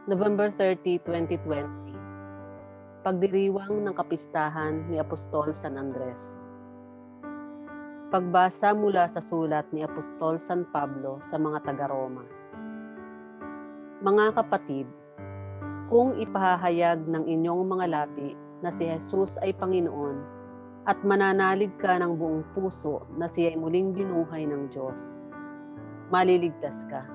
November 30, 2020, Pagdiriwang ng Kapistahan ni Apostol San Andres. Pagbasa mula sa sulat ni Apostol San Pablo sa mga taga-Roma. Mga kapatid, kung ipahahayag ng inyong mga labi na si Jesus ay Panginoon at mananalig ka ng buong puso na siya ay muling binuhay ng Diyos, maliligtas ka.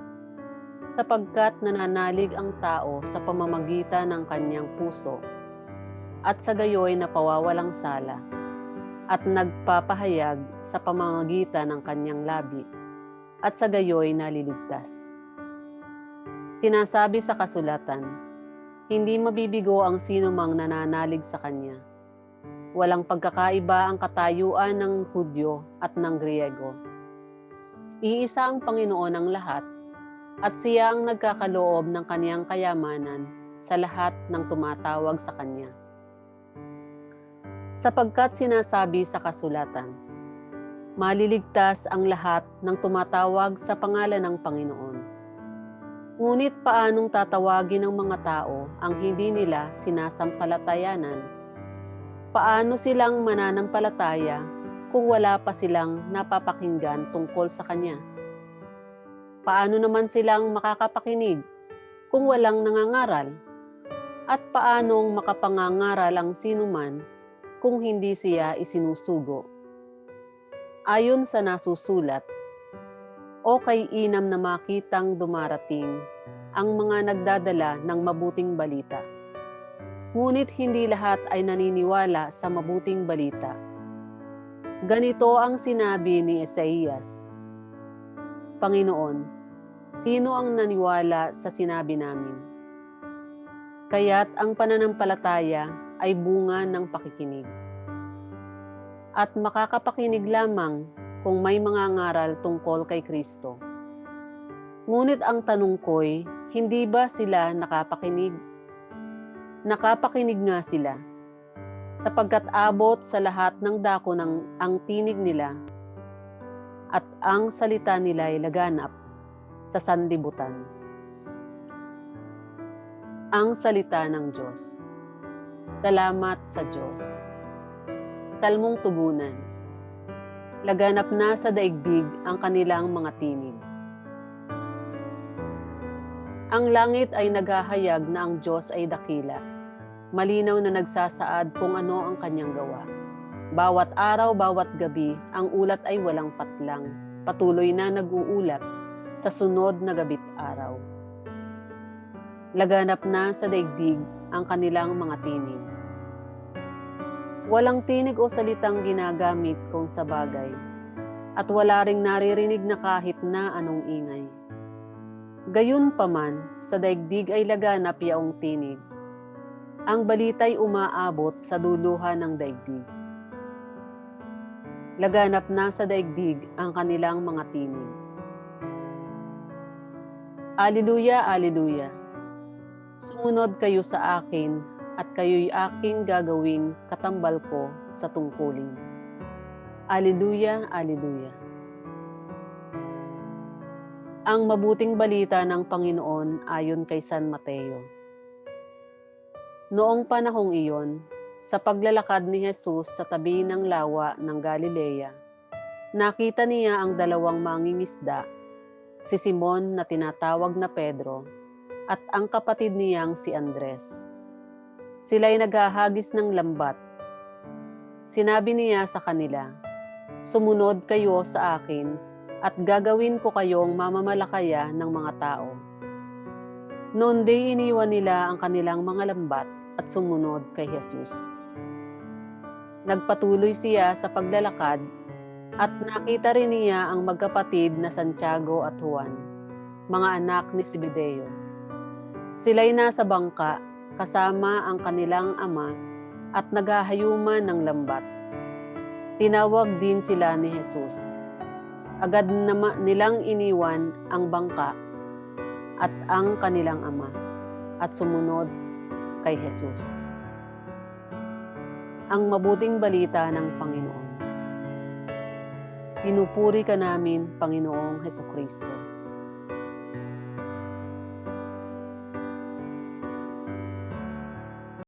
Sapagkat nananalig ang tao sa pamamagitan ng kanyang puso at sa gayoy napawawalang sala at nagpapahayag sa pamamagitan ng kanyang labi at sa gayoy naliligtas. Sinasabi sa kasulatan, hindi mabibigo ang sinumang nananalig sa kanya. Walang pagkakaiba ang katayuan ng Hudyo at ng Griego. Iisa ang Panginoon ng lahat, at siya ang nagkakaloob ng kaniyang kayamanan sa lahat ng tumatawag sa kanya. Sapagkat sinasabi sa kasulatan, maliligtas ang lahat ng tumatawag sa pangalan ng Panginoon. Ngunit paanong tatawagin ng mga tao ang hindi nila sinasampalatayanan? Paano silang mananampalataya kung wala pa silang napapakinggan tungkol sa Kanya? Paano naman silang makakapakinig kung walang nangangaral? At paanong makapangangaral ang sinuman kung hindi siya isinusugo? Ayon sa nasusulat, o kay inam na makitang dumarating ang mga nagdadala ng mabuting balita. Ngunit hindi lahat ay naniniwala sa mabuting balita. Ganito ang sinabi ni Isaías, Panginoon, sino ang naniwala sa sinabi namin? Kaya't ang pananampalataya ay bunga ng pakikinig. At makakapakinig lamang kung may mga ngaral tungkol kay Kristo. Ngunit ang tanong ko'y, hindi ba sila nakapakinig? Nakapakinig nga sila, sapagkat abot sa lahat ng dako ang tinig nila, at ang salita nila ay laganap sa sanlibutan. Ang salita ng Diyos. Salamat sa Diyos. Salmong tugunan. Laganap na sa daigdig ang kanilang mga tinig. Ang langit ay naghahayag na ang Diyos ay dakila. Malinaw na nagsasaad kung ano ang kanyang gawa. Bawat araw, bawat gabi, ang ulat ay walang patlang. Patuloy na nag-uulat sa sunod na gabi't araw. Laganap na sa daigdig ang kanilang mga tinig. Walang tinig o salitang ginagamit kung sa bagay, at wala ring naririnig na kahit na anong ingay. Gayunpaman, sa daigdig ay laganap yaong tinig. Ang balita'y umaabot sa duluhan ng daigdig. Laganap na sa daigdig ang kanilang mga tinig. Alleluia, alleluia. Sumunod kayo sa akin at kayo'y aking gagawing katambal ko sa tungkulin. Alleluia, alleluia. Ang mabuting balita ng Panginoon ayon kay San Mateo. Noong panahong iyon, sa paglalakad ni Jesus sa tabi ng lawa ng Galilea, nakita niya ang dalawang mangingisda, si Simon na tinatawag na Pedro, at ang kapatid niyang si Andres. Sila'y naghahagis ng lambat. Sinabi niya sa kanila, sumunod kayo sa akin at gagawin ko kayong mamamalakaya ng mga tao. Noon di iniwan nila ang kanilang mga lambat at sumunod kay Jesus. Nagpatuloy siya sa paglalakad at nakita rin niya ang magkapatid na Santiago at Juan, mga anak ni Zebedeo. Sila'y nasa bangka kasama ang kanilang ama at naghahayuman ng lambat. Tinawag din sila ni Jesus. Agad nilang iniwan ang bangka at ang kanilang ama at sumunod kay Jesus. Ang mabuting balita ng Panginoon. Pinupuri ka namin, Panginoong Hesukristo.